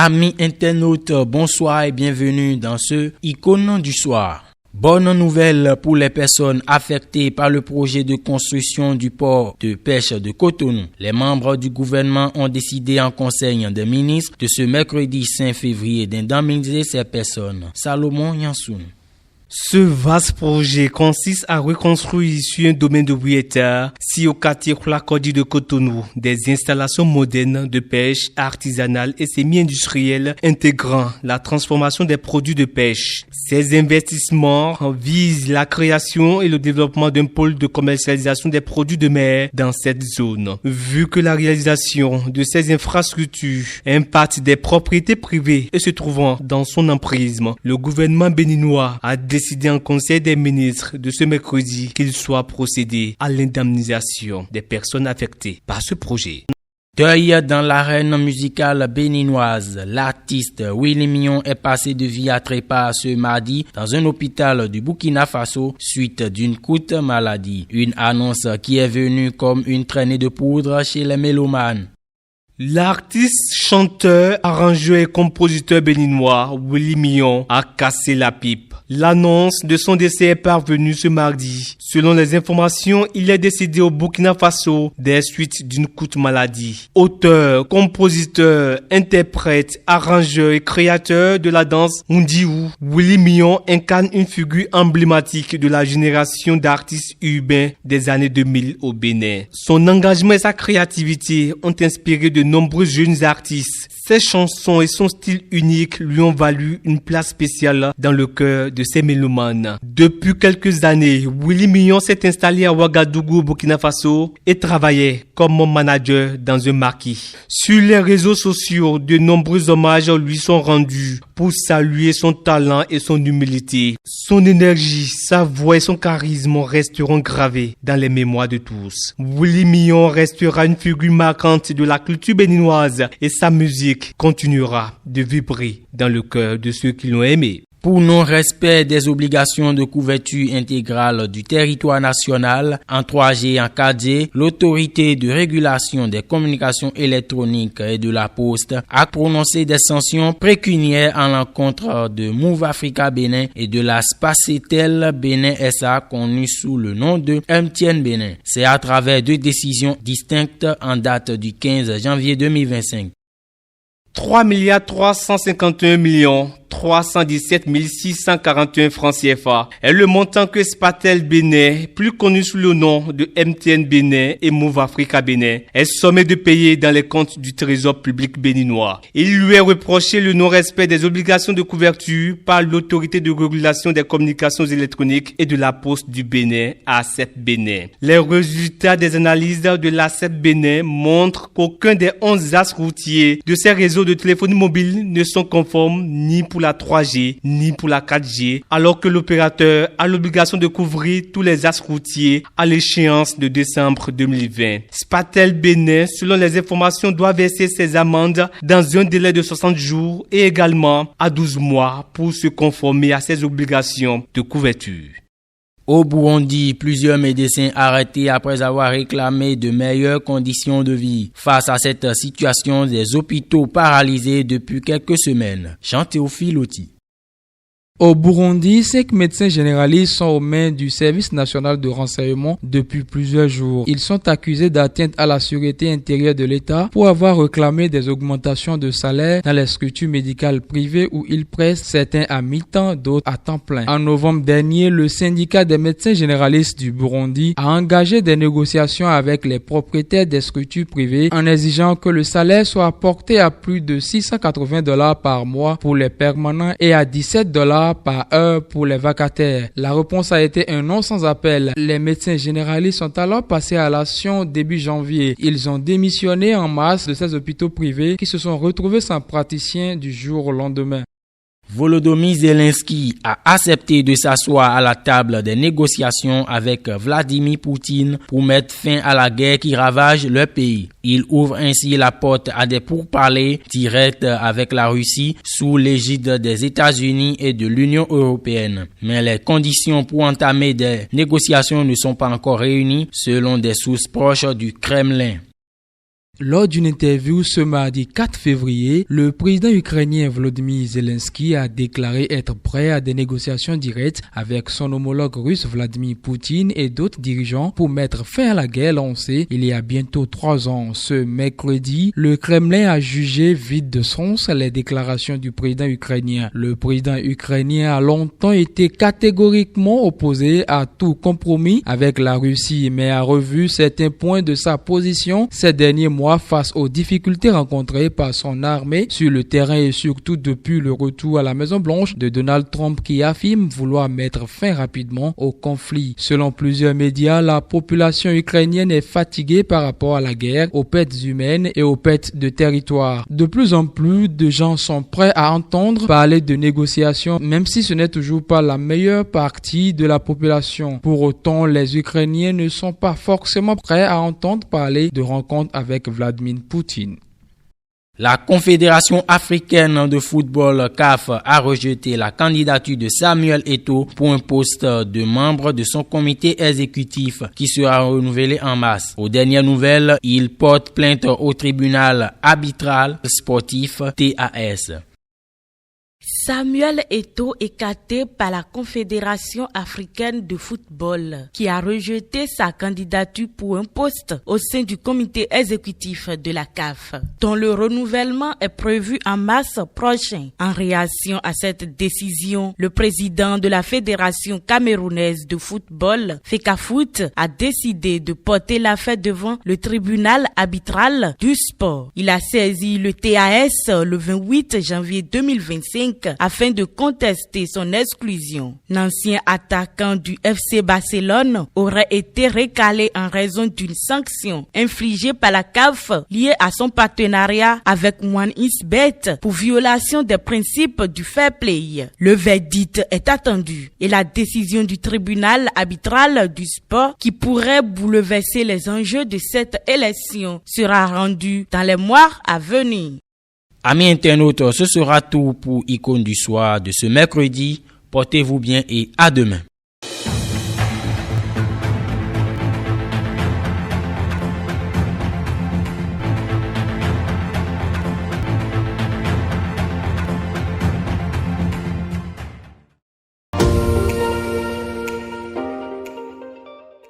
Amis internautes, bonsoir et bienvenue dans ce Icône du soir. Bonne nouvelle pour les personnes affectées par le projet de construction du port de pêche de Cotonou. Les membres du gouvernement ont décidé en conseil des ministres de ce mercredi 5 février d'indemniser ces personnes. Salomon Yansoun. Ce vaste projet consiste à reconstruire sur un domaine de propriétaire si au quartier Klakodi de Cotonou des installations modernes de pêche artisanale et semi-industrielles intégrant la transformation des produits de pêche. Ces investissements visent la création et le développement d'un pôle de commercialisation des produits de mer dans cette zone. Vu que la réalisation de ces infrastructures impacte des propriétés privées et se trouvant dans son emprise, le gouvernement béninois a décidé en conseil des ministres de ce mercredi qu'il soit procédé à l'indemnisation des personnes affectées par ce projet. Deuil dans l'arène musicale béninoise. L'artiste Willy Mion est passé de vie à trépas ce mardi dans un hôpital du Burkina Faso suite d'une courte maladie. Une annonce qui est venue comme une traînée de poudre chez les mélomanes. L'artiste, chanteur, arrangeur et compositeur béninois Willy Mion a cassé la pipe. L'annonce de son décès est parvenue ce mardi. Selon les informations, il est décédé au Burkina Faso des suites d'une courte maladie. Auteur, compositeur, interprète, arrangeur et créateur de la danse Ndiou, Willy Mion incarne une figure emblématique de la génération d'artistes urbains des années 2000 au Bénin. Son engagement et sa créativité ont inspiré de nombreux jeunes artistes. Ses chansons et son style unique lui ont valu une place spéciale dans le cœur de ses mélomanes. Depuis quelques années, Willy Mion s'est installé à Ouagadougou, Burkina Faso et travaillait comme manager dans un maquis. Sur les réseaux sociaux, de nombreux hommages lui sont rendus pour saluer son talent et son humilité. Son énergie, sa voix et son charisme resteront gravés dans les mémoires de tous. Willy Mion restera une figure marquante de la culture béninoise et sa musique continuera de vibrer dans le cœur de ceux qui l'ont aimé. Pour non-respect des obligations de couverture intégrale du territoire national en 3G et en 4G, l'autorité de régulation des communications électroniques et de la poste a prononcé des sanctions pécuniaires à l'encontre de Move Africa Bénin et de la Spacetel Bénin SA connue sous le nom de MTN Bénin. C'est à travers deux décisions distinctes en date du 15 janvier 2025. 3,351,317 641 francs CFA est le montant que Spacetel Bénin, plus connu sous le nom de MTN Bénin et Move Africa Bénin, est sommé de payer dans les comptes du trésor public béninois. Il lui est reproché le non-respect des obligations de couverture par l'autorité de régulation des communications électroniques et de la poste du Bénin, ACEP Bénin. Les résultats des analyses de l'ACEP Bénin montrent qu'aucun des 11 axes routiers de ces réseaux de téléphonie mobile ne sont conformes ni pour la 3G ni pour la 4G, alors que l'opérateur a l'obligation de couvrir tous les axes routiers à l'échéance de décembre 2020. Spacetel Bénin, selon les informations, doit verser ses amendes dans un délai de 60 jours et également à 12 mois pour se conformer à ses obligations de couverture. Au Burundi, plusieurs médecins arrêtés après avoir réclamé de meilleures conditions de vie. Face à cette situation, des hôpitaux paralysés depuis quelques semaines. Jean-Théophile Oti. Au Burundi, 5 médecins généralistes sont aux mains du service national de renseignement depuis plusieurs jours. Ils sont accusés d'atteinte à la sûreté intérieure de l'État pour avoir réclamé des augmentations de salaire dans les structures médicales privées où ils pressent certains à mi-temps, d'autres à temps plein. En novembre dernier, le syndicat des médecins généralistes du Burundi a engagé des négociations avec les propriétaires des structures privées en exigeant que le salaire soit porté à plus de $680 par mois pour les permanents et à $17 par heure pour les vacataires. La réponse a été un non sans appel. Les médecins généralistes sont alors passés à l'action début janvier. Ils ont démissionné en masse de ces hôpitaux privés qui se sont retrouvés sans praticien du jour au lendemain. Volodymyr Zelensky a accepté de s'asseoir à la table des négociations avec Vladimir Poutine pour mettre fin à la guerre qui ravage leur pays. Il ouvre ainsi la porte à des pourparlers directs avec la Russie sous l'égide des États-Unis et de l'Union européenne. Mais les conditions pour entamer des négociations ne sont pas encore réunies selon des sources proches du Kremlin. Lors d'une interview ce mardi 4 février, le président ukrainien Volodymyr Zelensky a déclaré être prêt à des négociations directes avec son homologue russe Vladimir Poutine et d'autres dirigeants pour mettre fin à la guerre lancée il y a bientôt 3 ans. Ce mercredi, le Kremlin a jugé vide de sens les déclarations du président ukrainien. Le président ukrainien a longtemps été catégoriquement opposé à tout compromis avec la Russie, mais a revu certains points de sa position ces derniers mois face aux difficultés rencontrées par son armée sur le terrain et surtout depuis le retour à la Maison-Blanche de Donald Trump qui affirme vouloir mettre fin rapidement au conflit. Selon plusieurs médias, la population ukrainienne est fatiguée par rapport à la guerre, aux pertes humaines et aux pertes de territoire. De plus en plus de gens sont prêts à entendre parler de négociations, même si ce n'est toujours pas la meilleure partie de la population. Pour autant, les Ukrainiens ne sont pas forcément prêts à entendre parler de rencontres avec Vladimir Poutine. La Confédération africaine de football CAF a rejeté la candidature de Samuel Eto'o pour un poste de membre de son comité exécutif qui sera renouvelé en mars. Aux dernières nouvelles, il porte plainte au tribunal arbitral sportif TAS. Samuel Eto'o est écarté par la Confédération africaine de football qui a rejeté sa candidature pour un poste au sein du comité exécutif de la CAF, dont le renouvellement est prévu en mars prochain. En réaction à cette décision, le président de la Fédération camerounaise de football, FECAFOOT, a décidé de porter l'affaire devant le tribunal arbitral du sport. Il a saisi le TAS le 28 janvier 2025 afin de contester son exclusion. L'ancien attaquant du FC Barcelone aurait été recalé en raison d'une sanction infligée par la CAF liée à son partenariat avec OneXBet pour violation des principes du fair play. Le verdict est attendu et la décision du tribunal arbitral du sport qui pourrait bouleverser les enjeux de cette élection sera rendue dans les mois à venir. Amis internautes, ce sera tout pour Icône du soir de ce mercredi. Portez-vous bien et à demain.